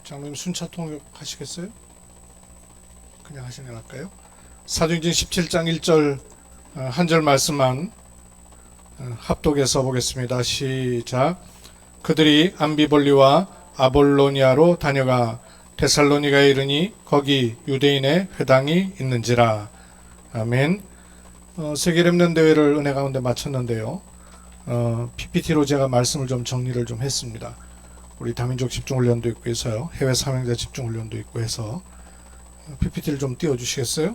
장로님 순차 통역하시겠어요? 그냥 하시는 게 나을까요? 사도행전 17장 1절 한 절 말씀만 합독해서 보겠습니다. 시작. 그들이 암비볼리와 아볼로니아로 다녀가 데살로니가에 이르니 거기 유대인의 회당이 있는지라. 아멘. 세계 렘넌트 대회를 은혜 가운데 마쳤는데요. PPT로 제가 말씀을 좀 정리를 좀 했습니다. 우리 다민족 집중훈련도 있고 해서요. 해외 사명자 집중훈련도 있고 해서 PPT를 좀 띄워주시겠어요?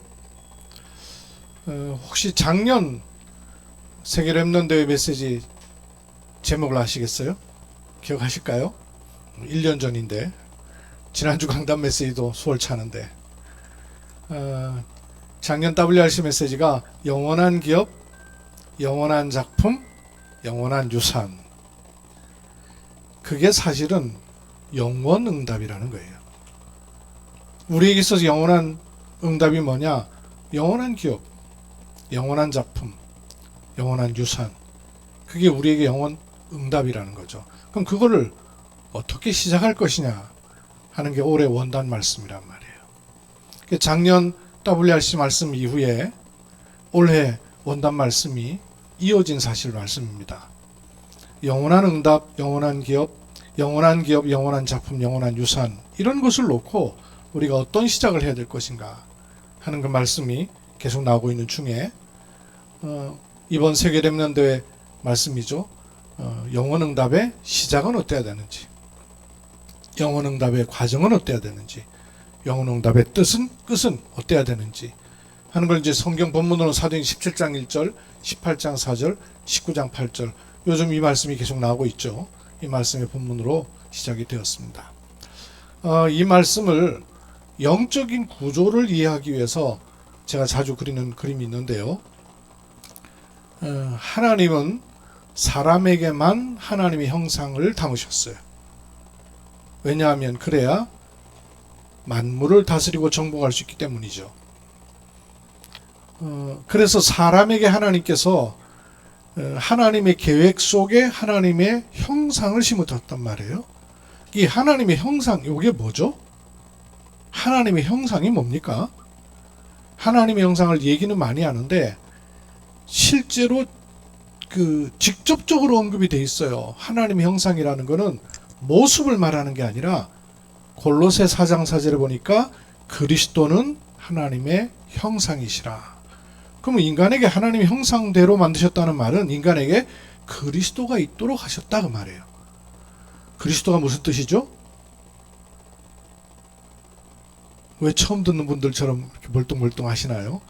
혹시 작년 세계 렘넌트 대회 메시지 제목을 아시겠어요? 기억하실까요? 1년 전인데 지난주 강단 메시지도 수월찮은데 작년 WRC 메시지가 영원한 기업, 영원한 작품, 영원한 유산. 그게 사실은 영원응답이라는 거예요. 우리에게 있어서 영원한 응답이 뭐냐? 영원한 기업, 영원한 작품, 영원한 유산. 그게 우리에게 영원응답이라는 거죠. 그럼 그거를 어떻게 시작할 것이냐 하는 게 올해 원단 말씀이란 말이에요. 작년 WRC 말씀 이후에 올해 원단 말씀이 이어진 사실 말씀입니다. 영원한 응답, 영원한 기업, 영원한 작품, 영원한 유산, 이런 것을 놓고 우리가 어떤 시작을 해야 될 것인가 하는 그 말씀이 계속 나오고 있는 중에 이번 세계 렘넌트 대회 말씀이죠. 영원응답의 시작은 어때야 되는지, 영원응답의 과정은 어때야 되는지, 영원응답의 끝은 어때야 되는지 하는 걸 이제 성경 본문으로 사도행전 17장 1절, 18장 4절, 19장 8절, 요즘 이 말씀이 계속 나오고 있죠. 이 말씀의 본문으로 시작이 되었습니다. 이 말씀을 영적인 구조를 이해하기 위해서 제가 자주 그리는 그림이 있는데요. 하나님은 사람에게만 하나님의 형상을 담으셨어요. 왜냐하면 그래야 만물을 다스리고 정복할 수 있기 때문이죠. 그래서 사람에게 하나님께서 하나님의 계획 속에 하나님의 형상을 심어뒀단 말이에요. 이 하나님의 형상, 이게 뭐죠? 하나님의 형상이 뭡니까? 하나님의 형상을 얘기는 많이 하는데 실제로 직접적으로 언급이 돼 있어요. 하나님의 형상이라는 것은 모습을 말하는 게 아니라 골로새 4장 4절에 보니까 그리스도는 하나님의 형상이시라. 그러면 인간에게 하나님의 형상대로 만드셨다는 말은 인간에게 그리스도가 있도록 하셨다 그 말이에요. 그리스도가 무슨 뜻이죠? 왜 처음 듣는 분들처럼 이렇게 멀뚱멀뚱 하시나요?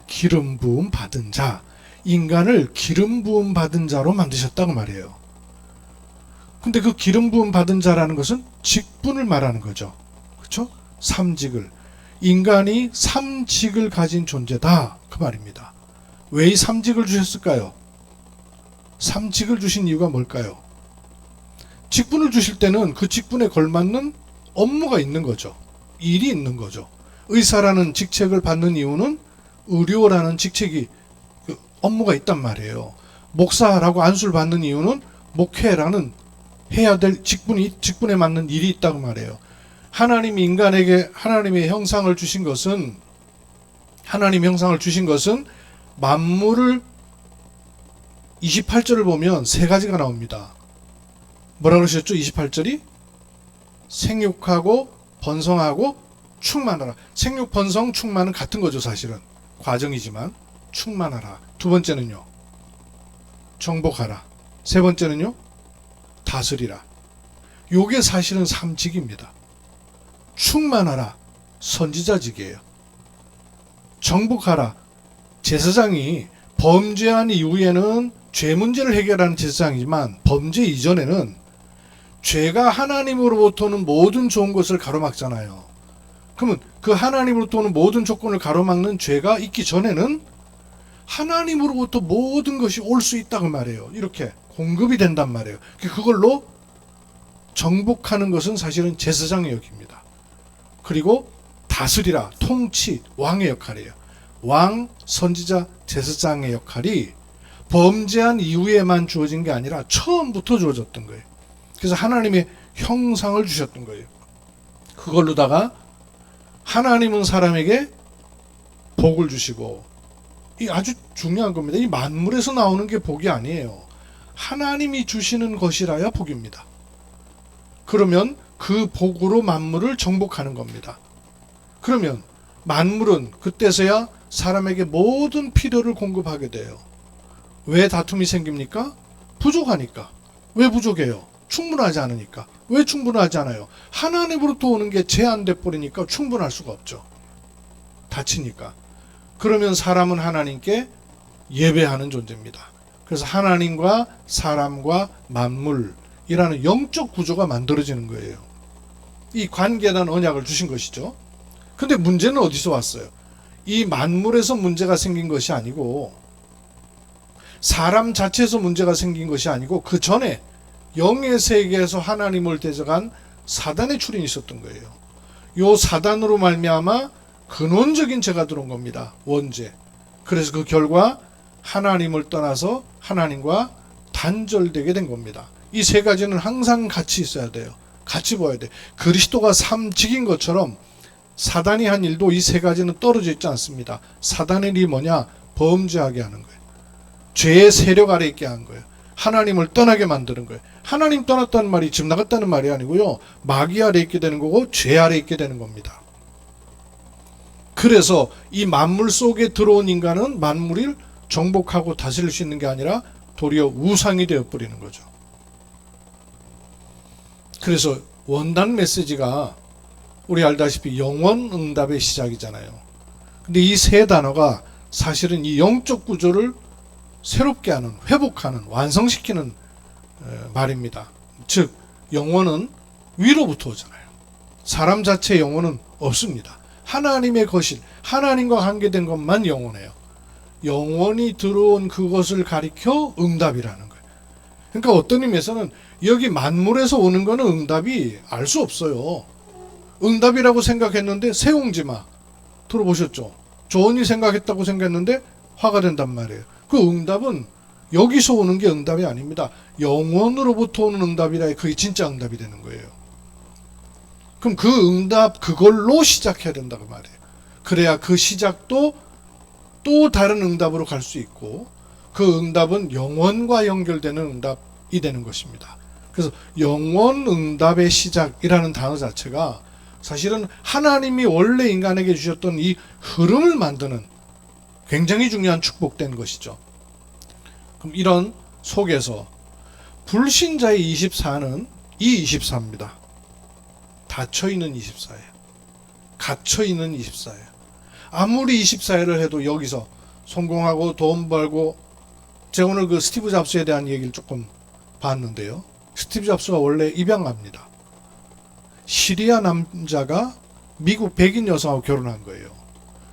기름 부음 받은 자. 인간을 기름 부음 받은 자로 만드셨다고 말이에요. 근데 그 기름 부음 받은 자라는 것은 직분을 말하는 거죠. 그렇죠? 삼직을. 인간이 삼직을 가진 존재다 그 말입니다. 왜 이 삼직을 주셨을까요? 삼직을 주신 이유가 뭘까요? 직분을 주실 때는 그 직분에 걸맞는 업무가 있는 거죠. 일이 있는 거죠. 의사라는 직책을 받는 이유는 의료라는 직책이 업무가 있단 말이에요. 목사라고 안수를 받는 이유는 목회라는 해야 될 직분에 맞는 일이 있다고 말해요. 하나님이 인간에게 하나님의 형상을 주신 것은 만물을 28절을 보면 세 가지가 나옵니다. 뭐라 그러셨죠? 28절이 생육하고 번성하고 충만하라. 생육, 번성, 충만은 같은 거죠. 사실은 과정이지만 충만하라. 두 번째는요, 정복하라. 세 번째는요, 다스리라. 요게 사실은 삼직입니다. 충만하라, 선지자직이에요. 정복하라, 제사장이 범죄한 이후에는 죄 문제를 해결하는 제사장이지만 범죄 이전에는 죄가 하나님으로부터 오는 모든 좋은 것을 가로막잖아요. 그러면 그 하나님으로부터 오는 모든 조건을 가로막는 죄가 있기 전에는 하나님으로부터 모든 것이 올 수 있다고 말해요. 이렇게 공급이 된단 말이에요. 그걸로 정복하는 것은 사실은 제사장의 역입니다. 그리고 다스리라, 통치, 왕의 역할이에요. 왕, 선지자, 제사장의 역할이 범죄한 이후에만 주어진 게 아니라 처음부터 주어졌던 거예요. 그래서 하나님의 형상을 주셨던 거예요. 그걸로다가 하나님은 사람에게 복을 주시고, 이 아주 중요한 겁니다. 이 만물에서 나오는 게 복이 아니에요. 하나님이 주시는 것이라야 복입니다. 그러면 그 복으로 만물을 정복하는 겁니다. 그러면 만물은 그때서야 사람에게 모든 필요를 공급하게 돼요. 왜 다툼이 생깁니까? 부족하니까. 왜 부족해요? 충분하지 않으니까. 왜 충분하지 않아요? 하나님으로부터 오는 게 제한돼 버리니까 충분할 수가 없죠. 다치니까. 그러면 사람은 하나님께 예배하는 존재입니다. 그래서 하나님과 사람과 만물이라는 영적 구조가 만들어지는 거예요. 이 관계라는 언약을 주신 것이죠. 근데 문제는 어디서 왔어요? 이 만물에서 문제가 생긴 것이 아니고, 사람 자체에서 문제가 생긴 것이 아니고, 그 전에 영의 세계에서 하나님을 대적한 사단의 출현이 있었던 거예요. 요 사단으로 말미암아 근원적인 죄가 들어온 겁니다. 원죄. 그래서 그 결과 하나님을 떠나서 하나님과 단절되게 된 겁니다. 이 세 가지는 항상 같이 있어야 돼요. 같이 보아야 돼. 그리스도가 삼직인 것처럼 사단이 한 일도 이 세 가지는 떨어져 있지 않습니다. 사단의 일이 뭐냐? 범죄하게 하는 거예요. 죄의 세력 아래 있게 한 거예요. 하나님을 떠나게 만드는 거예요. 하나님 떠났다는 말이 집 나갔다는 말이 아니고요. 마귀 아래 있게 되는 거고 죄 아래 있게 되는 겁니다. 그래서 이 만물 속에 들어온 인간은 만물을 정복하고 다스릴 수 있는 게 아니라 도리어 우상이 되어버리는 거죠. 그래서 원단 메시지가 우리 알다시피 영원응답의 시작이잖아요. 근데 이 세 단어가 사실은 이 영적 구조를 새롭게 하는, 회복하는, 완성시키는 말입니다. 즉 영원은 위로부터 오잖아요. 사람 자체의 영혼은 없습니다. 하나님의 거실, 하나님과 관계된 것만 영원해요. 영원히 들어온 그것을 가리켜 응답이라는 거예요. 그러니까 어떤 의미에서는 여기 만물에서 오는 거는 응답이 알 수 없어요. 응답이라고 생각했는데 새옹지마 들어보셨죠? 조언이 생각했다고 생각했는데 화가 된단 말이에요. 그 응답은 여기서 오는 게 응답이 아닙니다. 영원으로부터 오는 응답이라 그게 진짜 응답이 되는 거예요. 그럼 그 응답 그걸로 시작해야 된다고 말이에요. 그래야 그 시작도 또 다른 응답으로 갈 수 있고, 그 응답은 영원과 연결되는 응답이 되는 것입니다. 그래서 영원 응답의 시작이라는 단어 자체가 사실은 하나님이 원래 인간에게 주셨던 이 흐름을 만드는 굉장히 중요한 축복된 것이죠. 그럼 이런 속에서 불신자의 24는 이 24입니다. 닫혀있는 24예요. 갇혀있는 24예요. 아무리 24회를 해도 여기서 성공하고 돈 벌고, 제가 오늘 그 스티브 잡스에 대한 얘기를 조금 봤는데요. 스티브 잡스가 원래 입양합니다. 시리아 남자가 미국 백인 여성하고 결혼한 거예요.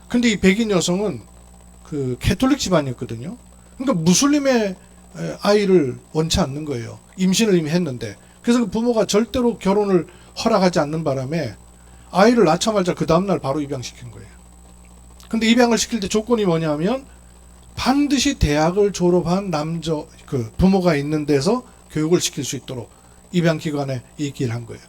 근데 이 백인 여성은 그 캐톨릭 집안이었거든요. 그러니까 무슬림의 아이를 원치 않는 거예요. 임신을 이미 했는데. 그래서 그 부모가 절대로 결혼을 허락하지 않는 바람에 아이를 낳자마자 그 다음날 바로 입양시킨 거예요. 근데 입양을 시킬 때 조건이 뭐냐면 반드시 대학을 졸업한 그 부모가 있는 데서 교육을 시킬 수 있도록 입양 기관에 얘기를 한 거예요.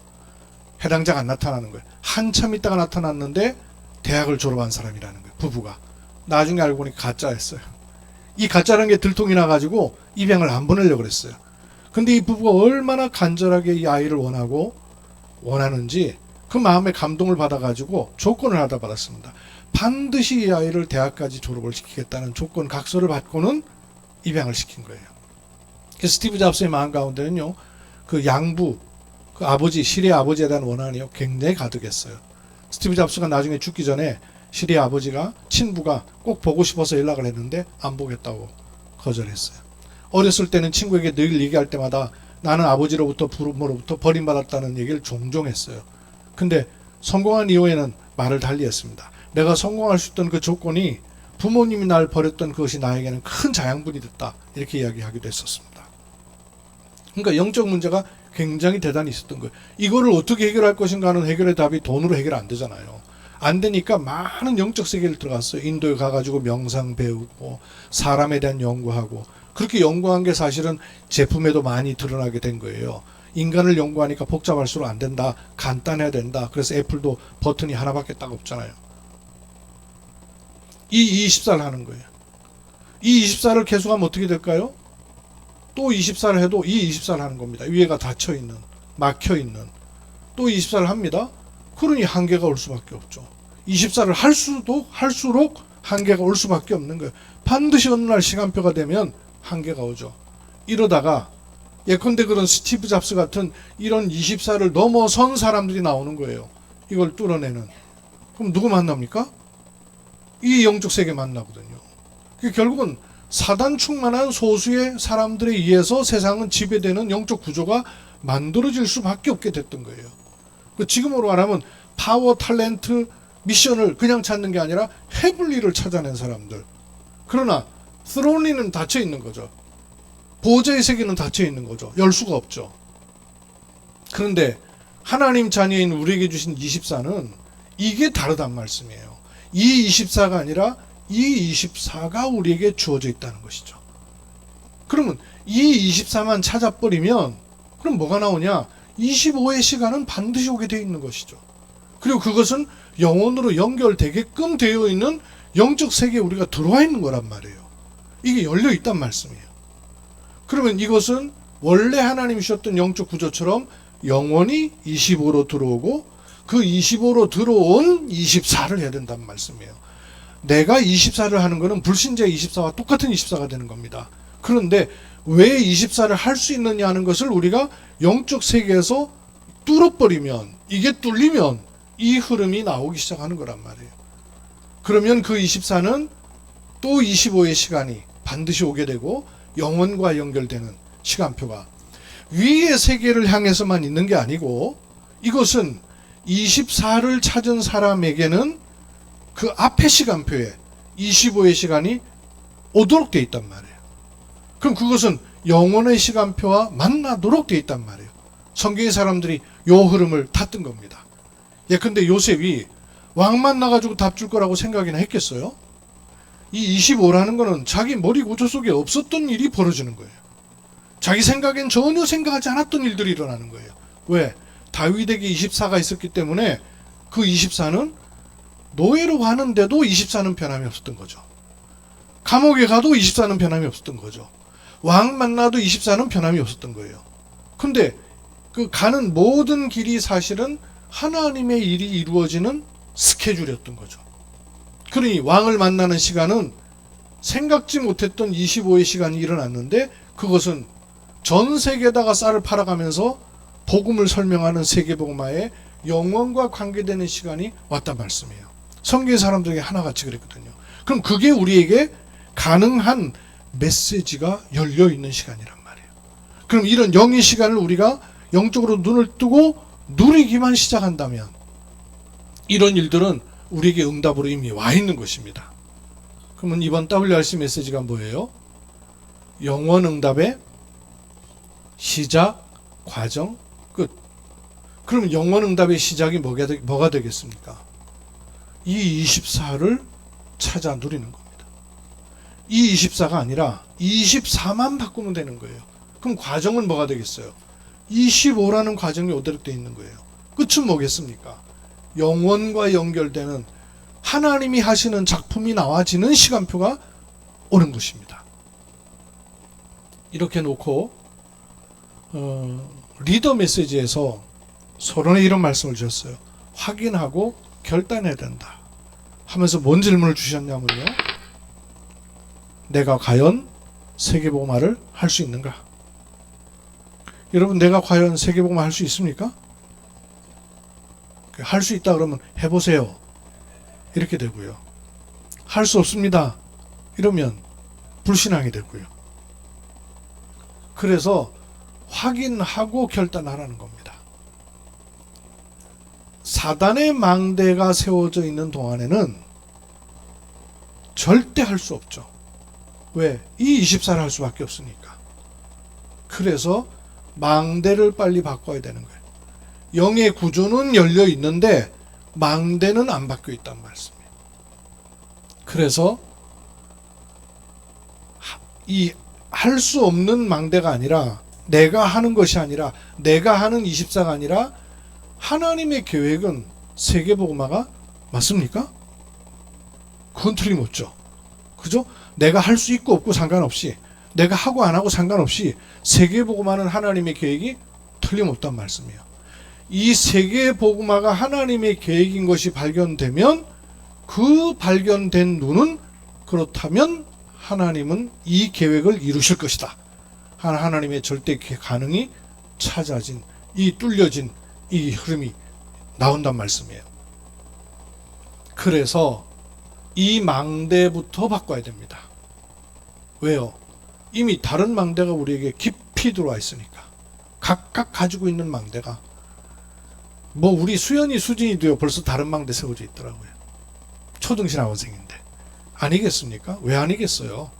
해당자가 안 나타나는 거예요. 한참 있다가 나타났는데 대학을 졸업한 사람이라는 거예요. 부부가. 나중에 알고 보니 가짜였어요. 이 가짜라는 게 들통이 나가지고 입양을 안 보내려고 그랬어요. 근데 이 부부가 얼마나 간절하게 이 아이를 원하는지 그 마음에 감동을 받아가지고 조건을 하나 받았습니다. 반드시 이 아이를 대학까지 졸업을 시키겠다는 조건 각서를 받고는 입양을 시킨 거예요. 그래서 스티브 잡스의 마음 가운데는요, 그 양부, 그 아버지, 시리아 아버지에 대한 원한이요 굉장히 가득했어요. 스티브 잡스가 나중에 죽기 전에 시리아 아버지가, 친부가 꼭 보고 싶어서 연락을 했는데 안 보겠다고 거절했어요. 어렸을 때는 친구에게 늘 얘기할 때마다 나는 아버지로부터 부모로부터 버림받았다는 얘기를 종종 했어요. 근데 성공한 이후에는 말을 달리 했습니다. 내가 성공할 수 있던 그 조건이 부모님이 날 버렸던 그것이 나에게는 큰 자양분이 됐다. 이렇게 이야기하기도 했었습니다. 그러니까 영적 문제가 굉장히 대단히 있었던 거예요. 이거를 어떻게 해결할 것인가 하는 해결의 답이 돈으로 해결 안 되잖아요. 안 되니까 많은 영적 세계를 들어갔어요. 인도에 가가지고 명상 배우고 사람에 대한 연구하고, 그렇게 연구한 게 사실은 제품에도 많이 드러나게 된 거예요. 인간을 연구하니까 복잡할수록 안 된다. 간단해야 된다. 그래서 애플도 버튼이 하나밖에 딱 없잖아요. 이 24를 하는 거예요. 이 24를 계속하면 어떻게 될까요? 또 24를 해도 이 24를 하는 겁니다. 위에가 닫혀있는, 막혀있는. 또 24를 합니다. 그러니 한계가 올 수밖에 없죠. 24를 할수록 한계가 올 수밖에 없는 거예요. 반드시 어느 날 시간표가 되면 한계가 오죠. 이러다가 예컨대 그런 스티브 잡스 같은 이런 24를 넘어선 사람들이 나오는 거예요. 이걸 뚫어내는. 그럼 누구 만납니까? 이 영적 세계 만나거든요. 결국은 사단 충만한 소수의 사람들에 의해서 세상은 지배되는 영적 구조가 만들어질 수밖에 없게 됐던 거예요. 지금으로 말하면 파워, 탤런트, 미션을 그냥 찾는 게 아니라 헤블리를 찾아낸 사람들. 그러나 스론리는 닫혀 있는 거죠. 보호자의 세계는 닫혀 있는 거죠. 열 수가 없죠. 그런데 하나님 자녀인 우리에게 주신 24는 이게 다르단 말씀이에요. 이 24가 아니라 이 24가 우리에게 주어져 있다는 것이죠. 그러면 이 24만 찾아버리면 그럼 뭐가 나오냐? 25의 시간은 반드시 오게 되어 있는 것이죠. 그리고 그것은 영혼으로 연결되게끔 되어 있는 영적 세계에 우리가 들어와 있는 거란 말이에요. 이게 열려 있단 말씀이에요. 그러면 이것은 원래 하나님이 주셨던 영적 구조처럼 영원히 25로 들어오고 그 25로 들어온 24를 해야 된다는 말씀이에요. 내가 24를 하는 것은 불신자의 24와 똑같은 24가 되는 겁니다. 그런데 왜 24를 할 수 있느냐 하는 것을 우리가 영적 세계에서 뚫어버리면, 이게 뚫리면 이 흐름이 나오기 시작하는 거란 말이에요. 그러면 그 24는 또 25의 시간이 반드시 오게 되고 영혼과 연결되는 시간표가 위의 세계를 향해서만 있는 게 아니고 이것은 24를 찾은 사람에게는 그 앞에 시간표에 25의 시간이 오도록 되어 있단 말이에요. 그럼 그것은 영혼의 시간표와 만나도록 되어 있단 말이에요. 성경의 사람들이 요 흐름을 탔던 겁니다. 예컨대 요셉이 왕 만나가지고 답 줄 거라고 생각이나 했겠어요? 이 25라는 거는 자기 머리 구조 속에 없었던 일이 벌어지는 거예요. 자기 생각엔 전혀 생각하지 않았던 일들이 일어나는 거예요. 왜? 다윗에게 24가 있었기 때문에 그 24는 노예로 가는데도 24는 변함이 없었던 거죠. 감옥에 가도 24는 변함이 없었던 거죠. 왕 만나도 24는 변함이 없었던 거예요. 근데 그 가는 모든 길이 사실은 하나님의 일이 이루어지는 스케줄이었던 거죠. 그러니 왕을 만나는 시간은 생각지 못했던 25의 시간이 일어났는데 그것은 전 세계에다가 쌀을 팔아가면서 복음을 설명하는 세계복음화에 영원과 관계되는 시간이 왔단 말씀이에요. 성경의 사람들에게 하나같이 그랬거든요. 그럼 그게 우리에게 가능한 메시지가 열려있는 시간이란 말이에요. 그럼 이런 영의 시간을 우리가 영적으로 눈을 뜨고 누리기만 시작한다면 이런 일들은 우리에게 응답으로 이미 와 있는 것입니다. 그러면 이번 WRC 메시지가 뭐예요? 영원 응답의 시작, 과정, 끝. 그럼 영원 응답의 시작이 뭐가 되겠습니까? 이 24를 찾아 누리는 겁니다. 이 24가 아니라 24만 바꾸면 되는 거예요. 그럼 과정은 뭐가 되겠어요? 25라는 과정이 오도록 되어 있는 거예요. 끝은 뭐겠습니까? 영원과 연결되는 하나님이 하시는 작품이 나와지는 시간표가 오는 것입니다. 이렇게 놓고 리더 메시지에서 서론에 이런 말씀을 주셨어요. 확인하고 결단해야 된다 하면서 뭔 질문을 주셨냐면요. 내가 과연 세계복음화를 할 수 있는가? 여러분, 내가 과연 세계복음화 할 수 있습니까? 할 수 있다 그러면 해보세요. 이렇게 되고요. 할 수 없습니다. 이러면 불신앙이 되고요. 그래서 확인하고 결단하라는 겁니다. 사단의 망대가 세워져 있는 동안에는 절대 할 수 없죠. 왜? 이 24를 할 수밖에 없으니까. 그래서 망대를 빨리 바꿔야 되는 거예요. 영의 구조는 열려 있는데 망대는 안 바뀌어 있단 말씀이에요. 그래서 이 할 수 없는 망대가 아니라 내가 하는 것이 아니라, 내가 하는 24가 아니라 하나님의 계획은 세계복음화가 맞습니까? 그건 틀림없죠. 그죠? 내가 할 수 있고 없고 상관없이, 내가 하고 안 하고 상관없이 세계복음화는 하나님의 계획이 틀림없단 말씀이에요. 이 세계복음화가 하나님의 계획인 것이 발견되면, 그 발견된 눈은, 그렇다면 하나님은 이 계획을 이루실 것이다. 하나님의 절대 가능이 찾아진, 이 뚫려진 이 흐름이 나온단 말씀이에요. 그래서 이 망대부터 바꿔야 됩니다. 왜요? 이미 다른 망대가 우리에게 깊이 들어와 있으니까. 각각 가지고 있는 망대가, 뭐 우리 수연이 수진이 되어 벌써 다른 망대 세워져 있더라고요. 초등신 학원생인데. 아니겠습니까? 왜 아니겠어요?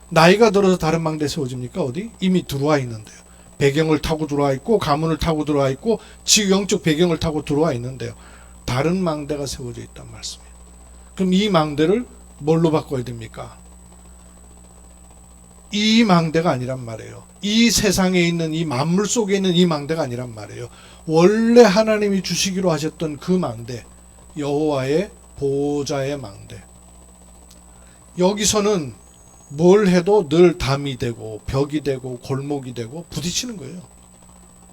나이가 들어서 다른 망대 세워집니까? 어디? 이미 들어와 있는데요. 배경을 타고 들어와 있고, 가문을 타고 들어와 있고, 영적 배경을 타고 들어와 있는데요. 다른 망대가 세워져 있단 말씀이에요. 그럼 이 망대를 뭘로 바꿔야 됩니까? 이 망대가 아니란 말이에요. 이 세상에 있는, 이 만물 속에 있는 이 망대가 아니란 말이에요. 원래 하나님이 주시기로 하셨던 그 망대, 여호와의 보좌의 망대. 여기서는 뭘 해도 늘 담이 되고 벽이 되고 골목이 되고 부딪히는 거예요.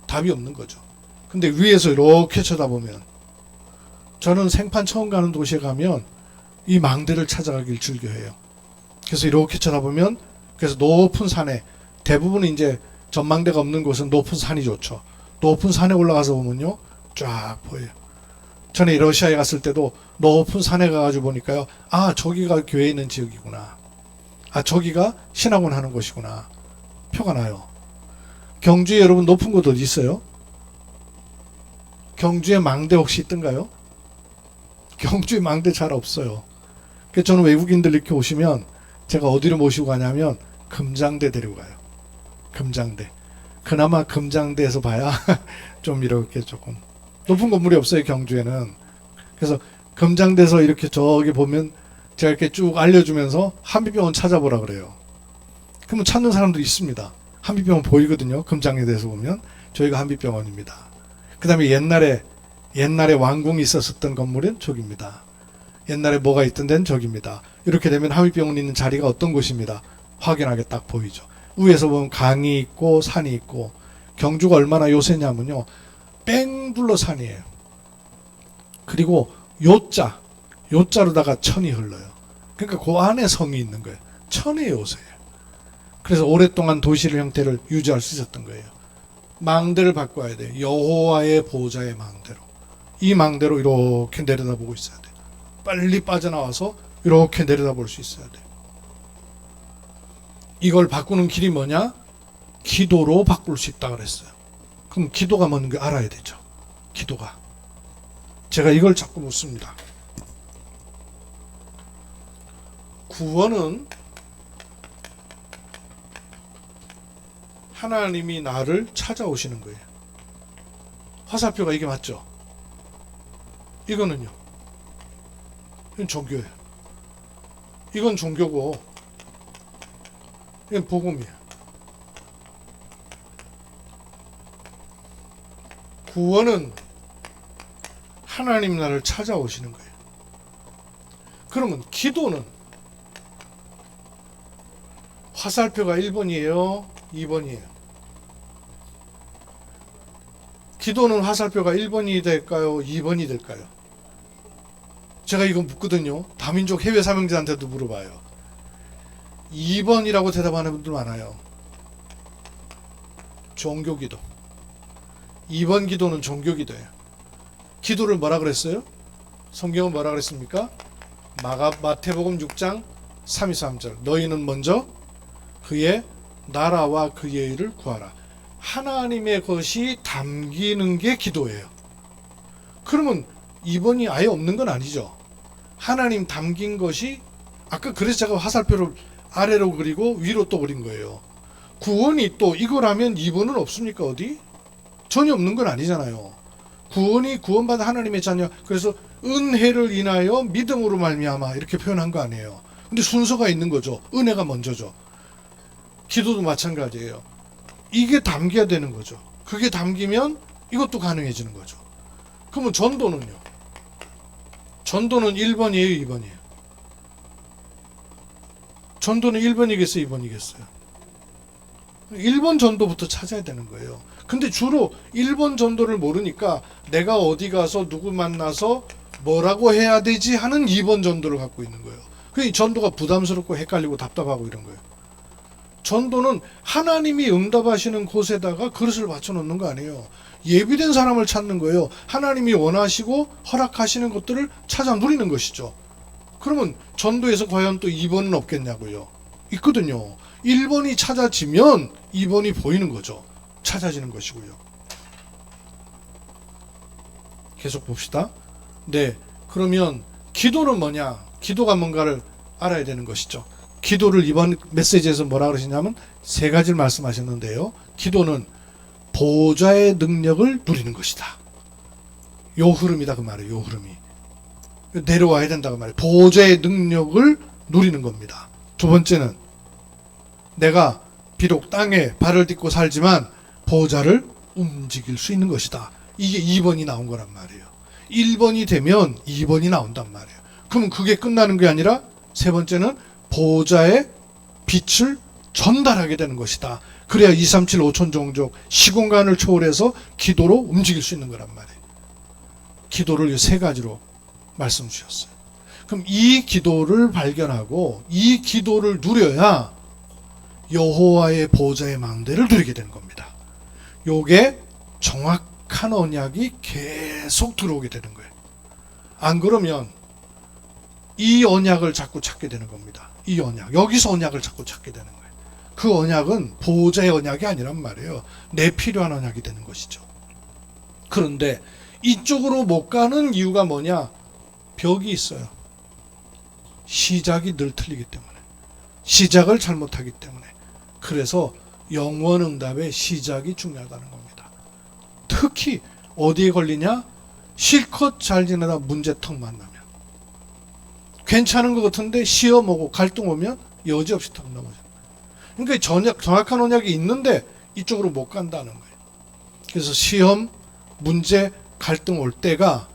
답이 없는 거죠. 근데 위에서 이렇게 쳐다보면, 저는 생판 처음 가는 도시에 가면 이 망대를 찾아가길 즐겨해요. 그래서 이렇게 쳐다보면, 그래서 높은 산에, 대부분 이제 전망대가 없는 곳은 높은 산이 좋죠. 높은 산에 올라가서 보면요, 쫙 보여요. 전에 러시아에 갔을 때도 높은 산에 가가지고 보니까요, 아, 저기가 교회 있는 지역이구나. 아, 저기가 신학원 하는 곳이구나. 표가 나요. 경주에 여러분 높은 곳 어디 있어요? 경주에 망대 혹시 있던가요? 경주에 망대 잘 없어요. 그래서 저는 외국인들 이렇게 오시면 제가 어디로 모시고 가냐면 금장대 데리고 가요. 금장대. 그나마 금장대에서 봐야 좀 이렇게 조금 높은 건물이 없어요, 경주에는. 그래서 금장대에서 이렇게 저기 보면 제가 이렇게 쭉 알려주면서 한빛병원 찾아보라 그래요. 그러면 찾는 사람도 있습니다. 한빛병원 보이거든요. 금장대에서 보면 저희가 한빛병원입니다. 그 다음에 옛날에 왕궁이 있었던 건물은 저기입니다. 옛날에 뭐가 있던 데는 저기입니다. 이렇게 되면 한빛병원이 있는 자리가 어떤 곳입니다. 확연하게 딱 보이죠. 위에서 보면 강이 있고 산이 있고, 경주가 얼마나 요새냐면요, 뺑 둘러 산이에요. 그리고 요자로다가 천이 흘러요. 그러니까 그 안에 성이 있는 거예요. 천의 요새예요. 그래서 오랫동안 도시의 형태를 유지할 수 있었던 거예요. 망대를 바꿔야 돼요. 여호와의 보좌의 망대로. 이 망대로 이렇게 내려다보고 있어야 돼요. 빨리 빠져나와서 이렇게 내려다볼 수 있어야 돼요. 이걸 바꾸는 길이 뭐냐? 기도로 바꿀 수 있다 그랬어요. 그럼 기도가 뭔지 알아야 되죠. 기도가. 제가 이걸 자꾸 묻습니다. 구원은 하나님이 나를 찾아오시는 거예요. 화살표가 이게 맞죠? 이거는요, 이건 종교예요. 이건 종교고, 이건 복음이에요. 구원은 하나님 나를 찾아오시는 거예요. 그러면 기도는 화살표가 1번이에요, 2번이에요. 기도는 화살표가 1번이 될까요, 2번이 될까요? 제가 이거 묻거든요. 다민족 해외 사명자한테도 물어봐요. 2번이라고 대답하는 분들 많아요. 종교기도. 2번 기도는 종교기도예요. 기도를 뭐라 그랬어요? 성경은 뭐라 그랬습니까? 마태복음 6장 33절. 너희는 먼저 그의 나라와 그의 일을 구하라. 하나님의 것이 담기는 게 기도예요. 그러면 2번이 아예 없는 건 아니죠. 하나님 담긴 것이, 아까 그래서 제가 화살표를 아래로 그리고 위로 또 그린 거예요. 구원이 또 이걸 하면 2번은 없습니까? 어디? 전혀 없는 건 아니잖아요. 구원이 구원받은 하나님의 자녀, 그래서 은혜를 인하여 믿음으로 말미암아 이렇게 표현한 거 아니에요. 근데 순서가 있는 거죠. 은혜가 먼저죠. 기도도 마찬가지예요. 이게 담겨야 되는 거죠. 그게 담기면 이것도 가능해지는 거죠. 그러면 전도는요? 전도는 1번이에요, 2번이에요? 전도는 1번이겠어요, 2번이겠어요? 1번 전도부터 찾아야 되는 거예요. 근데 주로 1번 전도를 모르니까 내가 어디 가서 누구 만나서 뭐라고 해야 되지 하는 2번 전도를 갖고 있는 거예요. 그 전도가 부담스럽고 헷갈리고 답답하고 이런 거예요. 전도는 하나님이 응답하시는 곳에다가 그릇을 받쳐놓는 거 아니에요. 예비된 사람을 찾는 거예요. 하나님이 원하시고 허락하시는 것들을 찾아 누리는 것이죠. 그러면 전도에서 과연 또 2번은 없겠냐고요. 있거든요. 1번이 찾아지면 2번이 보이는 거죠. 찾아지는 것이고요. 계속 봅시다. 네, 그러면 기도는 뭐냐? 기도가 뭔가를 알아야 되는 것이죠. 기도를 이번 메시지에서 뭐라 그러시냐면 세 가지를 말씀하셨는데요. 기도는 보좌의 능력을 누리는 것이다. 요 흐름이다 그 말이에요. 요 흐름이 내려와야 된다 그 말이에요. 보좌의 능력을 누리는 겁니다. 두 번째는 내가 비록 땅에 발을 딛고 살지만 보좌를 움직일 수 있는 것이다. 이게 2번이 나온 거란 말이에요. 1번이 되면 2번이 나온단 말이에요. 그러면 그게 끝나는 게 아니라 세 번째는 보좌의 빛을 전달하게 되는 것이다. 그래야 237 5천 종족 시공간을 초월해서 기도로 움직일 수 있는 거란 말이에요. 기도를 이 세 가지로 말씀 주셨어요. 그럼 이 기도를 발견하고 이 기도를 누려야 여호와의 보좌의 망대를 누리게 되는 겁니다. 요게 정확한 언약이 계속 들어오게 되는 거예요. 안 그러면 이 언약을 자꾸 찾게 되는 겁니다. 이 언약, 여기서 언약을 자꾸 찾게 되는 거예요. 그 언약은 보호자의 언약이 아니란 말이에요. 내 필요한 언약이 되는 것이죠. 그런데 이쪽으로 못 가는 이유가 뭐냐? 벽이 있어요. 시작이 늘 틀리기 때문에, 시작을 잘못하기 때문에. 그래서 영원응답의 시작이 중요하다는 겁니다. 특히 어디에 걸리냐? 실컷 잘 지내다 문제턱 만나면, 괜찮은 것 같은데 시험 오고 갈등 오면 여지없이 턱 넘어져. 그러니까 정확한 언약이 있는데 이쪽으로 못 간다는 거예요. 그래서 시험, 문제, 갈등 올 때가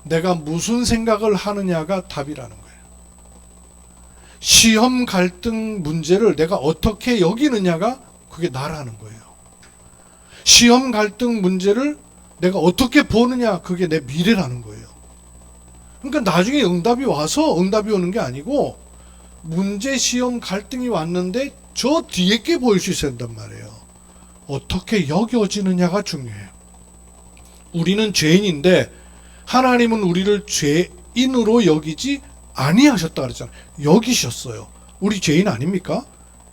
내가 무슨 생각을 하느냐가 답이라는 거예요. 시험, 갈등, 문제를 내가 어떻게 여기느냐가 그게 나라는 거예요. 시험, 갈등, 문제를 내가 어떻게 보느냐, 그게 내 미래라는 거예요. 그러니까 나중에 응답이 와서 응답이 오는 게 아니고 문제, 시험, 갈등이 왔는데 저 뒤에 게 보일 수 있어야 된단 말이에요. 어떻게 여겨지느냐가 중요해요. 우리는 죄인인데 하나님은 우리를 죄인으로 여기지 아니하셨다 그랬잖아요. 여기셨어요. 우리 죄인 아닙니까?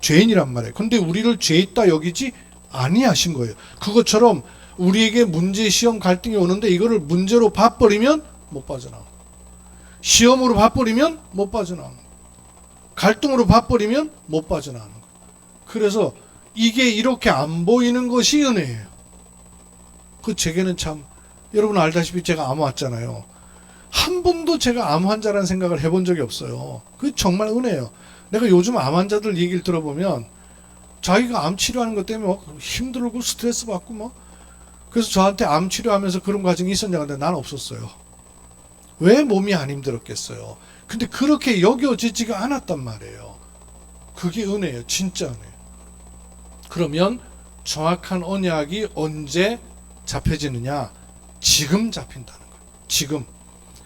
죄인이란 말이에요. 근데 우리를 죄 있다 여기지 아니하신 거예요. 그것처럼 우리에게 문제, 시험, 갈등이 오는데 이거를 문제로 봐버리면 못 빠져나오고, 시험으로 봐버리면 못 빠져나오는 거예요. 갈등으로 봐버리면 못 빠져나오는 거예요. 그래서 이게 이렇게 안 보이는 것이 은혜예요. 그 제게는 참, 여러분 알다시피 제가 암 왔잖아요. 한 번도 제가 암 환자라는 생각을 해본 적이 없어요. 그게 정말 은혜예요. 내가 요즘 암 환자들 얘기를 들어보면 자기가 암 치료하는 것 때문에 막 힘들고 스트레스 받고 뭐, 그래서 저한테 암 치료하면서 그런 과정이 있었냐 근데 난 없었어요. 왜 몸이 안 힘들었겠어요. 근데 그렇게 여겨지지가 않았단 말이에요. 그게 은혜예요. 진짜 은혜예요. 그러면 정확한 언약이 언제 잡혀지느냐? 지금 잡힌다는 거예요. 지금.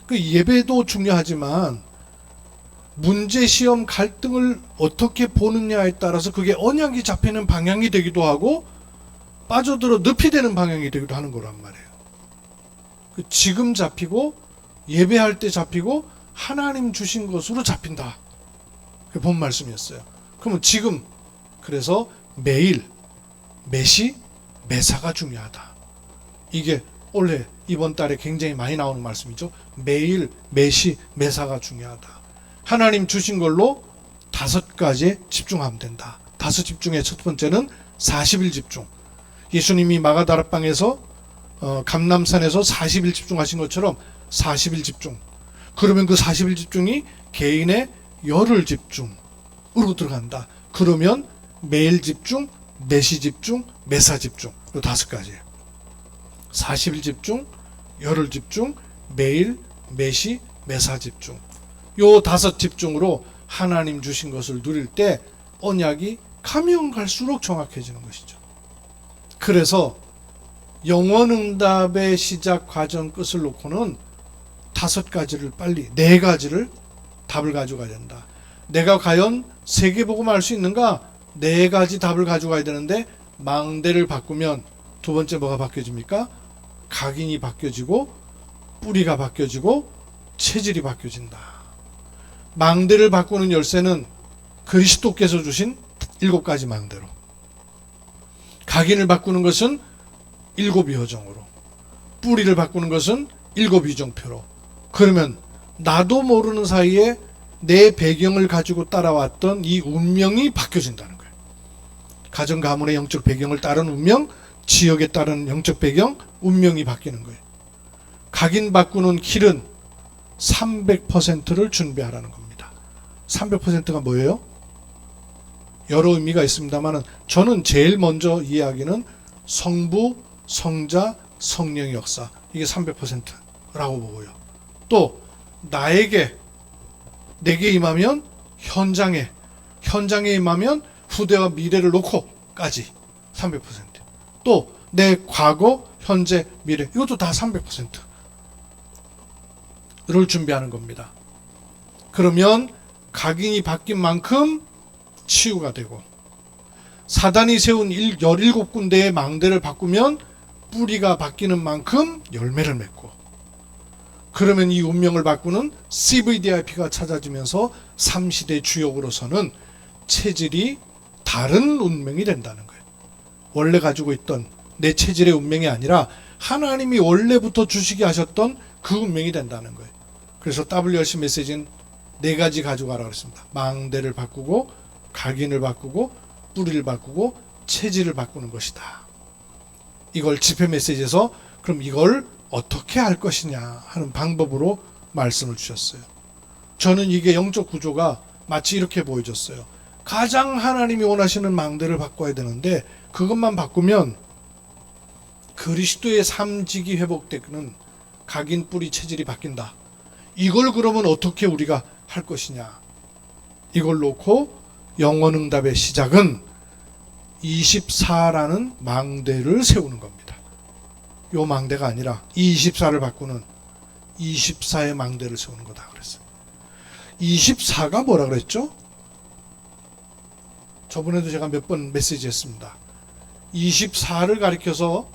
그 예배도 중요하지만 문제, 시험, 갈등을 어떻게 보느냐에 따라서 그게 언약이 잡히는 방향이 되기도 하고 빠져들어 늪이 되는 방향이 되기도 하는 거란 말이에요. 지금 잡히고 예배할 때 잡히고 하나님 주신 것으로 잡힌다. 그게 본 말씀이었어요. 그러면 지금, 그래서 매일, 매시, 매사가 중요하다. 이게 올해 이번 달에 굉장히 많이 나오는 말씀이죠. 매일, 매시, 매사가 중요하다. 하나님 주신 걸로 5가지에 집중하면 된다. 5 집중의 첫 번째는 40일 집중. 예수님이 마가다락방에서 감람산에서 40일 집중하신 것처럼 40일 집중. 그러면 그 40일 집중이 개인의 열흘 집중으로 들어간다. 그러면 매일 집중, 매시 집중, 매사 집중. 요 5가지예요. 40일 집중, 열흘 집중, 매일, 매시, 매사 집중. 요 5 집중으로 하나님 주신 것을 누릴 때 언약이 가면 갈수록 정확해지는 것이죠. 그래서 영원응답의 시작 과정 끝을 놓고는 5가지를 빨리 4가지를 답을 가져가야 된다. 내가 과연 세계복음을 알 수 있는가? 4가지 답을 가져가야 되는데 망대를 바꾸면 두 번째 뭐가 바뀌어집니까? 각인이 바뀌어지고 뿌리가 바뀌어지고 체질이 바뀌어진다. 망대를 바꾸는 열쇠는 그리스도께서 주신 7가지 망대로, 각인을 바꾸는 것은 7 여정으로, 뿌리를 바꾸는 것은 7 유정표로. 그러면 나도 모르는 사이에 내 배경을 가지고 따라왔던 이 운명이 바뀌어진다는 거예요. 가정 가문의 영적 배경을 따른 운명, 지역에 따른 영적 배경, 운명이 바뀌는 거예요. 각인 바꾸는 길은 300%를 준비하라는 겁니다. 300%가 뭐예요? 여러 의미가 있습니다만 저는 제일 먼저 이야기는 성부, 성자, 성령의 역사, 이게 300%라고 보고요. 또 내게 임하면 현장에 임하면 후대와 미래를 놓고까지 300%. 또 내 과거, 현재, 미래, 이것도 다 300%를 준비하는 겁니다. 그러면 각인이 바뀐 만큼 치유가 되고, 사단이 세운 17군데의 망대를 바꾸면 뿌리가 바뀌는 만큼 열매를 맺고, 그러면 이 운명을 바꾸는 CVDIP가 찾아지면서 3시대 주역으로서는 체질이 다른 운명이 된다는 거예요. 원래 가지고 있던 내 체질의 운명이 아니라 하나님이 원래부터 주시게 하셨던 그 운명이 된다는 거예요. 그래서 WRC 메시지는 4가지 가져가라 그랬습니다. 망대를 바꾸고, 각인을 바꾸고, 뿌리를 바꾸고, 체질을 바꾸는 것이다. 이걸 집회 메시지에서 그럼 이걸 어떻게 할 것이냐 하는 방법으로 말씀을 주셨어요. 저는 이게 영적 구조가 마치 이렇게 보여졌어요. 가장 하나님이 원하시는 망대를 바꿔야 되는데 그것만 바꾸면 그리스도의 삼직이 회복되는 각인, 뿌리, 체질이 바뀐다. 이걸 그러면 어떻게 우리가 할 것이냐. 이걸 놓고 영원응답의 시작은 24라는 망대를 세우는 겁니다. 요 망대가 아니라 24를 바꾸는 24의 망대를 세우는 거다 그랬어요. 24가 뭐라 그랬죠? 저번에도 제가 몇 번 메시지 했습니다. 24를 가리켜서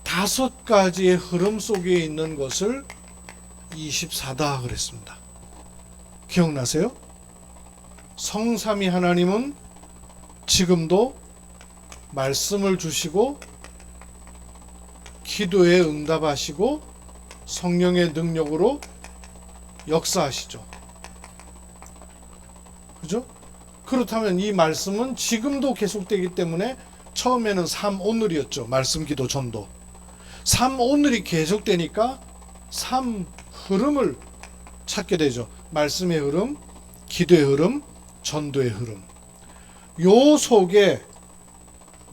5가지의 흐름 속에 있는 것을 24다 그랬습니다. 기억나세요? 성삼위 하나님은 지금도 말씀을 주시고 기도에 응답하시고 성령의 능력으로 역사하시죠. 그죠? 그렇다면 이 말씀은 지금도 계속되기 때문에 처음에는 3오늘이었죠. 말씀, 기도, 전도. 3오늘이 계속되니까 3 흐름을 찾게 되죠. 말씀의 흐름, 기도의 흐름, 전도의 흐름. 요 속에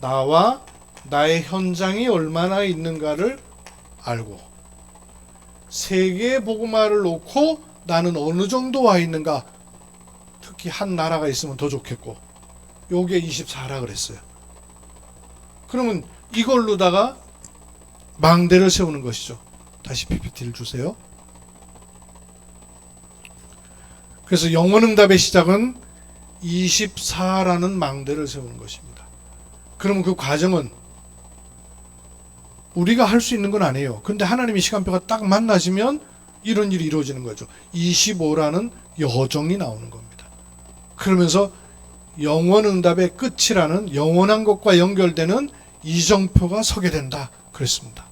나와 나의 현장이 얼마나 있는가를 알고, 세계의 복음화를 놓고 나는 어느 정도 와 있는가, 특히 한 나라가 있으면 더 좋겠고, 요게 24라 그랬어요. 그러면 이걸로다가 망대를 세우는 것이죠. 다시 PPT를 주세요. 그래서 영원응답의 시작은 24라는 망대를 세우는 것입니다. 그러면 그 과정은 우리가 할 수 있는 건 아니에요. 근데 하나님의 시간표가 딱 만나시면 이런 일이 이루어지는 거죠. 25라는 여정이 나오는 겁니다. 그러면서 영원응답의 끝이라는 영원한 것과 연결되는 이정표가 서게 된다 그랬습니다.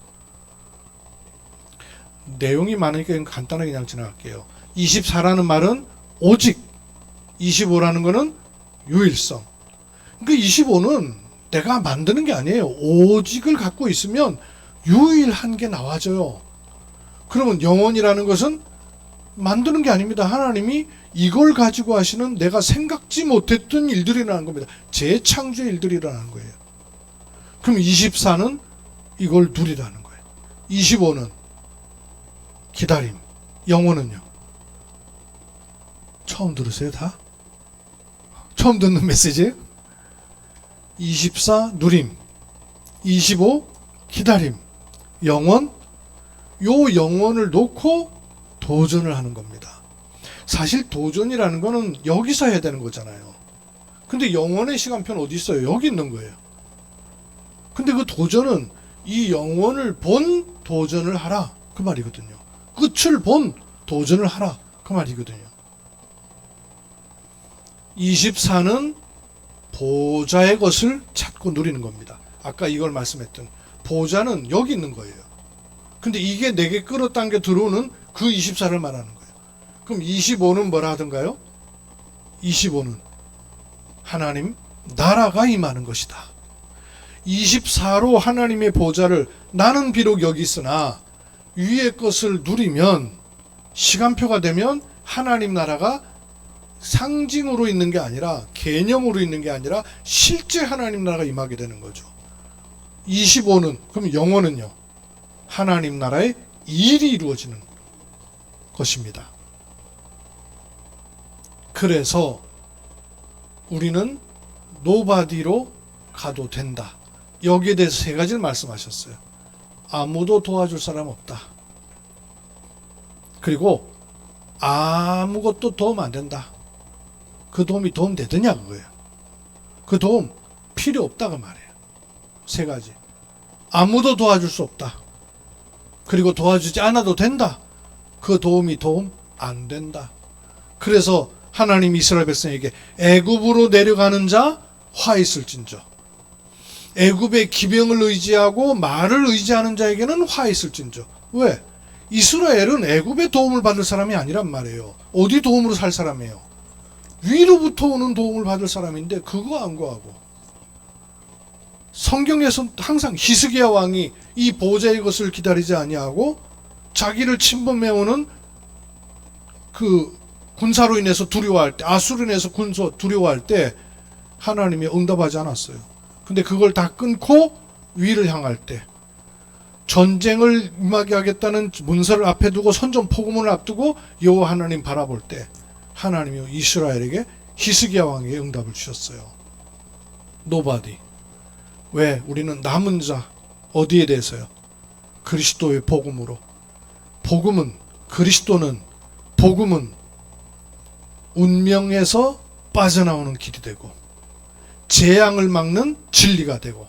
내용이 많으니까 간단하게 그냥 지나갈게요. 24라는 말은 오직, 25라는 거는 유일성. 그러니까 25는 내가 만드는 게 아니에요. 오직을 갖고 있으면 유일한 게 나와져요. 그러면 영원이라는 것은 만드는 게 아닙니다. 하나님이 이걸 가지고 하시는 내가 생각지 못했던 일들이라는 겁니다. 재창조의 일들이라는 거예요. 그럼 24는 이걸 누리라는 거예요. 25는 기다림. 영혼은요? 처음 들으세요 다? 처음 듣는 메시지예요? 24 누림, 25 기다림, 영원. 요 영원을 놓고 도전을 하는 겁니다. 사실 도전이라는 거는 여기서 해야 되는 거잖아요. 근데 영원의 시간표는 어디 있어요? 여기 있는 거예요. 근데 그 도전은 이 영원을 본 도전을 하라 그 말이거든요. 끝을 본 도전을 하라 그 말이거든요. 24는 보좌의 것을 찾고 누리는 겁니다. 아까 이걸 말씀했던 보좌는 여기 있는 거예요. 근데 이게 내게 끌어당겨 들어오는 그 24를 말하는 거예요. 그럼 25는 뭐라 하던가요? 25는 하나님 나라가 임하는 것이다. 24로 하나님의 보좌를 나는 비록 여기 있으나 위의 것을 누리면 시간표가 되면 하나님 나라가 상징으로 있는 게 아니라 개념으로 있는 게 아니라 실제 하나님 나라가 임하게 되는 거죠. 25는 그럼 영원은요? 하나님 나라의 일이 이루어지는 것입니다. 그래서 우리는 노바디로 가도 된다. 여기에 대해서 세 가지를 말씀하셨어요. 아무도 도와줄 사람 없다. 그리고 아무것도 도움 안 된다. 그 도움이 도움 되더냐 그거예요. 그 도움 필요 없다고 말해요. 세 가지. 아무도 도와줄 수 없다. 그리고 도와주지 않아도 된다. 그 도움이 도움 안 된다. 그래서 하나님 이스라엘 백성에게 애굽으로 내려가는 자 화 있을진저. 애굽의 기병을 의지하고 말을 의지하는 자에게는 화 있을진저. 왜? 이스라엘은 애굽의 도움을 받을 사람이 아니란 말이에요. 어디 도움으로 살 사람이에요? 위로부터 오는 도움을 받을 사람인데 그거 안 구하고. 성경에서 항상 히스기야 왕이 이 보좌의 것을 기다리지 아니하고 자기를 침범해오는 그 군사로 인해서 두려워할 때, 아수르로 인해서 군소 두려워할 때 하나님이 응답하지 않았어요. 근데 그걸 다 끊고 위를 향할 때, 전쟁을 임하게 하겠다는 문서를 앞에 두고 선전 포고문을 앞두고 여호와 하나님 바라볼 때 하나님이 이스라엘에게 히스기야 왕에게 응답을 주셨어요. 노바디. 왜? 우리는 남은 자. 어디에 대해서요? 그리스도의 복음으로. 복음은, 그리스도는, 복음은 운명에서 빠져나오는 길이 되고 재앙을 막는 진리가 되고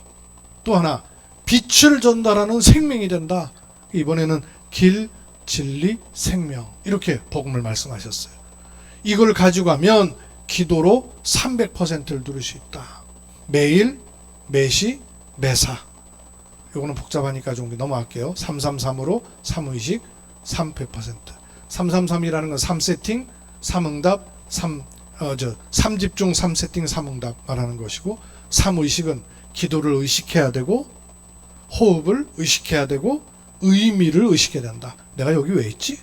또 하나 빛을 전달하는 생명이 된다. 이번에는 길, 진리, 생명 이렇게 복음을 말씀하셨어요. 이걸 가지고 가면 기도로 300%를 누릴 수 있다. 매일, 매시, 매사. 이거는 복잡하니까 좀 넘어갈게요. 333으로 3의식, 300%. 333이라는 건 3세팅, 3응답, 3집중, 3세팅, 3응답 말하는 것이고, 3의식은 기도를 의식해야 되고 호흡을 의식해야 되고 의미를 의식해야 된다. 내가 여기 왜 있지?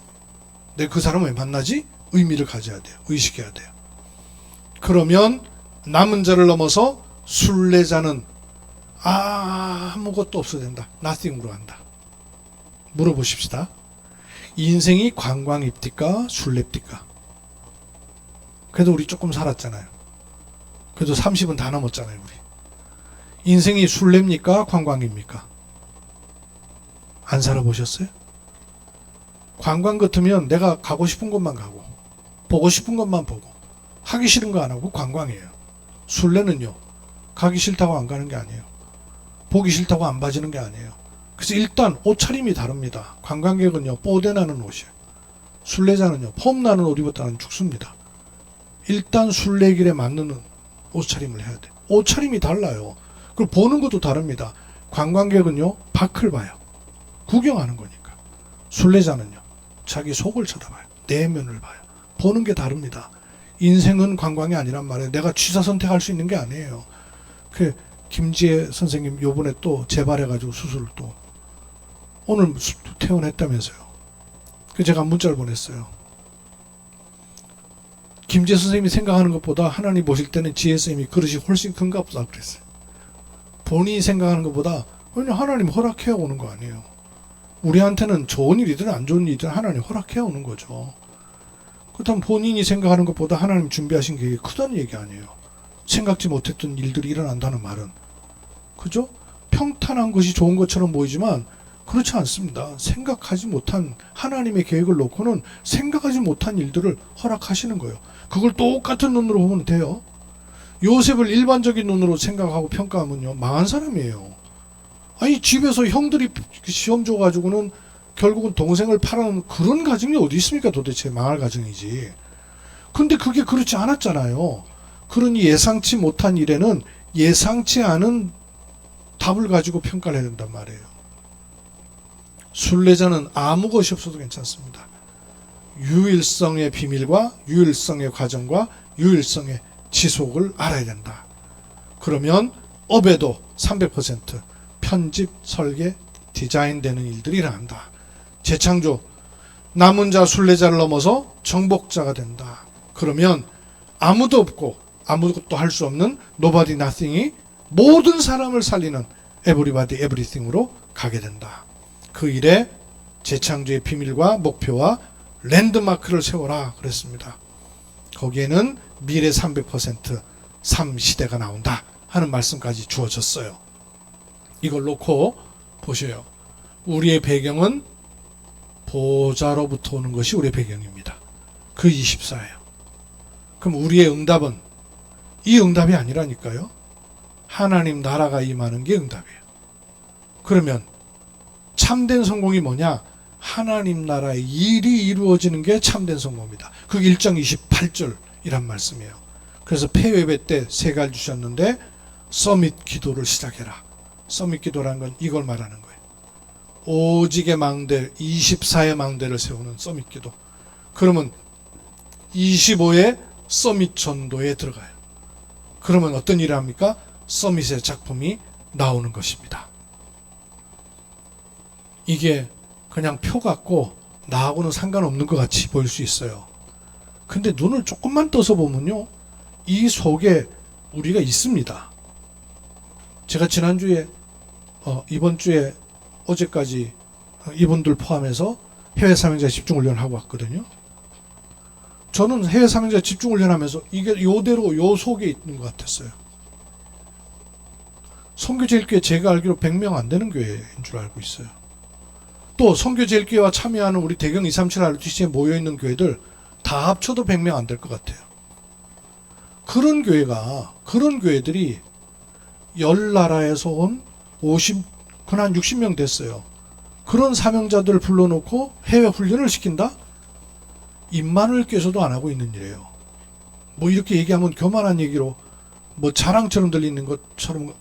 내가 그 사람 왜 만나지? 의미를 가져야 돼요. 의식해야 돼요. 그러면 남은 자를 넘어서 순례자는 아무것도 없어야 된다. nothing으로 간다. 물어보십시다. 인생이 관광입니까? 순례입니까? 그래도 우리 조금 살았잖아요. 그래도 30은 다 넘었잖아요. 우리 인생이 순례입니까? 관광입니까? 안 살아보셨어요? 관광 같으면 내가 가고 싶은 곳만 가고 보고 싶은 것만 보고 하기 싫은 거 안 하고 관광이에요. 순례는요, 가기 싫다고 안 가는 게 아니에요. 보기 싫다고 안 봐지는 게 아니에요. 그래서 일단 옷차림이 다릅니다. 관광객은요, 뽀대나는 옷이에요. 순례자는요, 폼나는 옷 입었다는 죽습니다. 일단 순례길에 맞는 옷차림을 해야 돼요. 옷차림이 달라요. 그리고 보는 것도 다릅니다. 관광객은요, 밖을 봐요. 구경하는 거니까. 순례자는요, 자기 속을 쳐다봐요. 내면을 봐요. 보는 게 다릅니다. 인생은 관광이 아니란 말이에요. 내가 취사 선택할 수 있는 게 아니에요. 그 김지혜 선생님 요번에 또 재발해가지고 수술을 또 오늘 퇴원했다면서요. 그 제가 문자를 보냈어요. 김재 선생님이 생각하는 것보다 하나님 보실 때는 지혜쌤이 그릇이 훨씬 큰가 보다 그랬어요. 본인이 생각하는 것보다 왜냐 하나님 허락해 오는 거 아니에요. 우리한테는 좋은 일이든 안 좋은 일이든 하나님 허락해 오는 거죠. 그렇다면 본인이 생각하는 것보다 하나님 준비하신 게 크다는 얘기 아니에요. 생각지 못했던 일들이 일어난다는 말은. 그죠? 평탄한 것이 좋은 것처럼 보이지만 그렇지 않습니다. 생각하지 못한 하나님의 계획을 놓고는 생각하지 못한 일들을 허락하시는 거예요. 그걸 똑같은 눈으로 보면 돼요. 요셉을 일반적인 눈으로 생각하고 평가하면요 망한 사람이에요. 아니 집에서 형들이 시험 줘가지고는 결국은 동생을 팔아놓은 그런 가정이 어디 있습니까? 도대체 망할 가정이지. 근데 그게 그렇지 않았잖아요. 그러니 예상치 못한 일에는 예상치 않은 답을 가지고 평가를 해야 된단 말이에요. 순례자는 아무 것이 없어도 괜찮습니다. 유일성의 비밀과 유일성의 과정과 유일성의 지속을 알아야 된다. 그러면 업에도 300% 편집, 설계, 디자인되는 일들이 일어난다. 재창조, 남은 자 순례자를 넘어서 정복자가 된다. 그러면 아무도 없고 아무것도 할 수 없는 nobody nothing이 모든 사람을 살리는 everybody everything으로 가게 된다. 그 일에 재창조의 비밀과 목표와 랜드마크를 세워라 그랬습니다. 거기에는 미래 300% 3시대가 나온다 하는 말씀까지 주어졌어요. 이걸 놓고 보셔요. 우리의 배경은 보좌로부터 오는 것이 우리의 배경입니다. 그 24예요. 그럼 우리의 응답은 이 응답이 아니라니까요. 하나님 나라가 임하는 게 응답이에요. 그러면 참된 성공이 뭐냐? 하나님 나라의 일이 이루어지는 게 참된 성공입니다. 그게 1장 28절이란 말씀이에요. 그래서 폐회배 때 세 가지 주셨는데 서밋 기도를 시작해라. 서밋 기도라는 건 이걸 말하는 거예요. 오직의 망대, 24의 망대를 세우는 서밋 기도. 그러면 25의 서밋 전도에 들어가요. 그러면 어떤 일을 합니까? 서밋의 작품이 나오는 것입니다. 이게 그냥 표 같고 나하고는 상관없는 것 같이 보일 수 있어요. 근데 눈을 조금만 떠서 보면요, 이 속에 우리가 있습니다. 제가 지난주에 이번 주에 어제까지 이분들 포함해서 해외 사명자 집중훈련을 하고 왔거든요. 저는 해외 사명자 집중훈련하면서 이게 이대로 요 속에 있는 것 같았어요. 선교제일교회 제가 알기로 100명 안 되는 교회인 줄 알고 있어요. 또 선교제일교회와 참여하는 우리 대경 237 RTC에 모여있는 교회들 다 합쳐도 100명 안 될 것 같아요. 그런 교회들이 10나라에서 온 50, 한 60명 됐어요. 그런 사명자들 불러놓고 해외 훈련을 시킨다? 입만을 꿰서도 안 하고 있는 일이에요. 뭐 이렇게 얘기하면 교만한 얘기로 뭐 자랑처럼 들리는 것처럼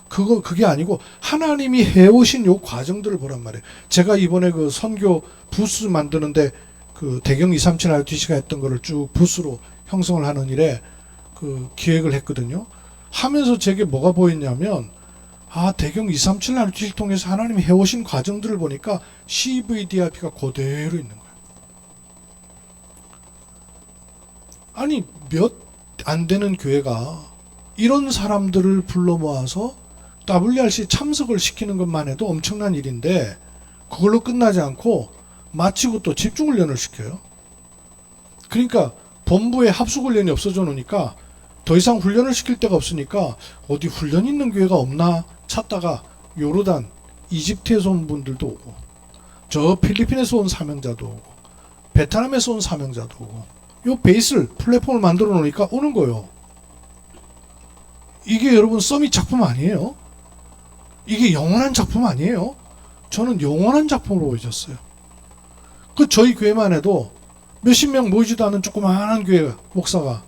그게 아니고 하나님이 해오신 요 과정들을 보란 말이에요. 제가 이번에 그 선교 부스 만드는데 그 대경 237 RTC가 했던 거를 쭉 부스로 형성을 하는 일에 그 기획을 했거든요. 하면서 제게 뭐가 보였냐면 대경 237 RTC를 통해서 하나님이 해오신 과정들을 보니까 CVDIP가 그대로 있는 거예요. 아니 몇 안 되는 교회가 이런 사람들을 불러 모아서 WRC 참석을 시키는 것만 해도 엄청난 일인데 그걸로 끝나지 않고 마치고 또 집중훈련을 시켜요. 그러니까 본부에 합숙훈련이 없어져 놓으니까 더 이상 훈련을 시킬 데가 없으니까 어디 훈련 있는 교회가 없나 찾다가 요르단, 이집트에서 온 분들도 오고 저 필리핀에서 온 사명자도 오고 베트남에서 온 사명자도 오고 요 베이스를 플랫폼을 만들어 놓으니까 오는 거예요. 이게 여러분 서밋 작품 아니에요? 이게 영원한 작품 아니에요? 저는 영원한 작품으로 보여졌어요. 저희 교회만 해도 몇십 명 모이지도 않은 조그마한 교회 목사가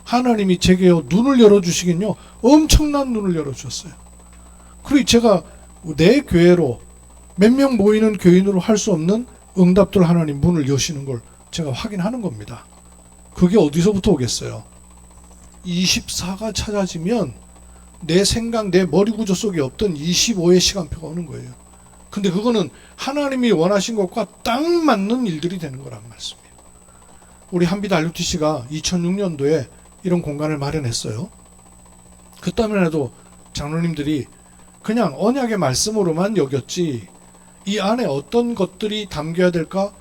하나님이 제게 눈을 열어주시긴요 엄청난 눈을 열어주셨어요. 그리고 제가 내 교회로 몇 명 모이는 교인으로 할 수 없는 응답들 하나님 문을 여시는 걸 제가 확인하는 겁니다. 그게 어디서부터 오겠어요? 24가 찾아지면 내 생각, 내 머리 구조 속에 없던 25의 시간표가 오는 거예요. 근데 그거는 하나님이 원하신 것과 딱 맞는 일들이 되는 거란 말씀이에요. 우리 한빛 RUTC가 2006년도에 이런 공간을 마련했어요. 그때만 해도 장로님들이 그냥 언약의 말씀으로만 여겼지 이 안에 어떤 것들이 담겨야 될까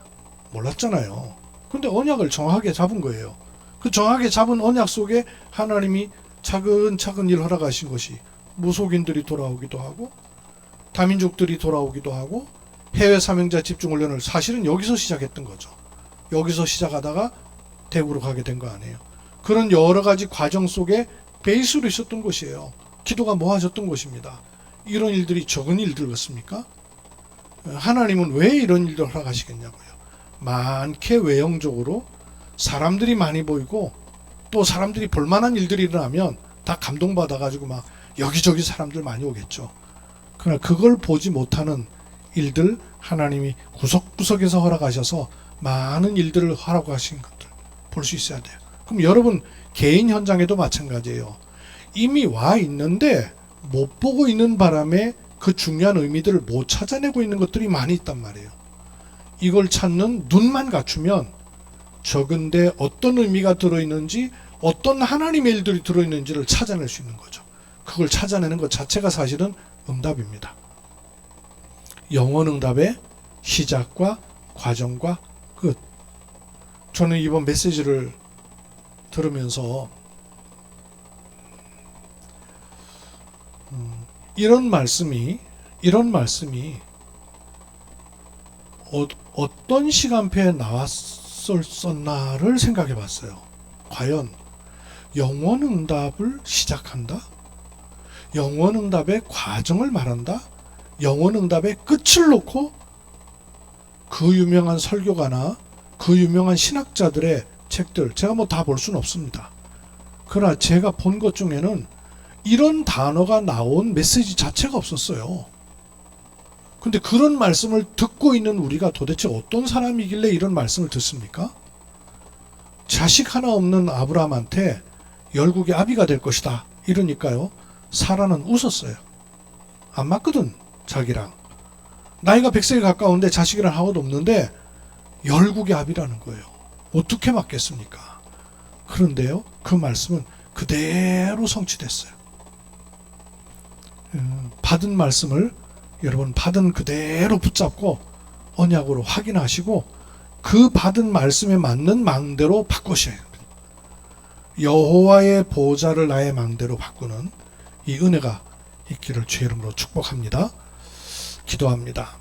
몰랐잖아요. 근데 언약을 정확하게 잡은 거예요. 그 정확하게 잡은 언약 속에 하나님이 차근차근 일 허락하신 것이 무속인들이 돌아오기도 하고 다민족들이 돌아오기도 하고 해외 사명자 집중훈련을 사실은 여기서 시작했던 거죠. 여기서 시작하다가 대구로 가게 된 거 아니에요. 그런 여러 가지 과정 속에 베이스로 있었던 것이에요. 기도가 모아졌던 것입니다. 이런 일들이 적은 일들 같습니까? 하나님은 왜 이런 일들 허락하시겠냐고요. 많게 외형적으로 사람들이 많이 보이고 또 사람들이 볼만한 일들이 일어나면 다 감동받아가지고 막 여기저기 사람들 많이 오겠죠. 그러나 그걸 보지 못하는 일들 하나님이 구석구석에서 허락하셔서 많은 일들을 허락하신 것들 볼 수 있어야 돼요. 그럼 여러분 개인 현장에도 마찬가지예요. 이미 와 있는데 못 보고 있는 바람에 그 중요한 의미들을 못 찾아내고 있는 것들이 많이 있단 말이에요. 이걸 찾는 눈만 갖추면 적은데 어떤 의미가 들어있는지 어떤 하나님의 일들이 들어있는지를 찾아낼 수 있는 거죠. 그걸 찾아내는 것 자체가 사실은 응답입니다. 영원 응답의 시작과 과정과 끝. 저는 이번 메시지를 들으면서 이런 말씀이 어떤 시간표에 나왔었나를 생각해 봤어요. 과연 영원 응답을 시작한다? 영원 응답의 과정을 말한다? 영원 응답의 끝을 놓고 그 유명한 설교가나 그 유명한 신학자들의 책들 제가 뭐 다 볼 수는 없습니다. 그러나 제가 본 것 중에는 이런 단어가 나온 메시지 자체가 없었어요. 근데 그런 말씀을 듣고 있는 우리가 도대체 어떤 사람이길래 이런 말씀을 듣습니까? 자식 하나 없는 아브라함한테 열국의 아비가 될 것이다 이러니까요, 사라는 웃었어요. 안 맞거든 자기랑. 나이가 100세에 가까운데 자식이란 하나도 없는데 열국의 아비라는 거예요. 어떻게 맞겠습니까? 그런데요, 그 말씀은 그대로 성취됐어요. 받은 말씀을 여러분 받은 그대로 붙잡고 언약으로 확인하시고 그 받은 말씀에 맞는 망대로 바꾸셔야 합니다. 여호와의 보좌를 나의 망대로 바꾸는 이 은혜가 있기를 주의 이름으로 축복합니다. 기도합니다.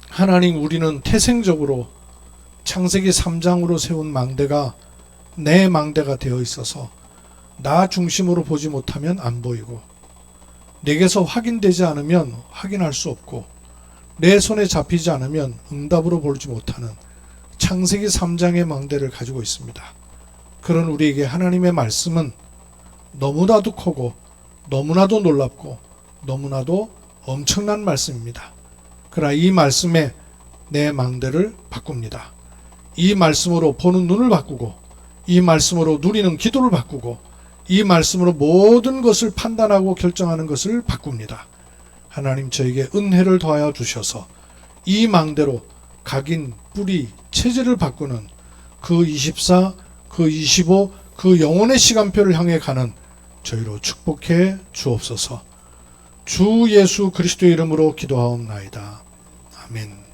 하나님, 우리는 태생적으로 창세기 3장으로 세운 망대가 내 망대가 되어 있어서 나 중심으로 보지 못하면 안 보이고 내게서 확인되지 않으면 확인할 수 없고 내 손에 잡히지 않으면 응답으로 보지 못하는 창세기 3장의 망대를 가지고 있습니다. 그런 우리에게 하나님의 말씀은 너무나도 크고 너무나도 놀랍고 너무나도 엄청난 말씀입니다. 그러나 이 말씀에 내 망대를 바꿉니다. 이 말씀으로 보는 눈을 바꾸고 이 말씀으로 누리는 기도를 바꾸고 이 말씀으로 모든 것을 판단하고 결정하는 것을 바꿉니다. 하나님, 저에게 은혜를 더하여 주셔서 이 망대로 각인, 뿌리, 체질을 바꾸는 그 24, 그 25, 그 영혼의 시간표를 향해 가는 저희로 축복해 주옵소서. 주 예수 그리스도의 이름으로 기도하옵나이다. 아멘.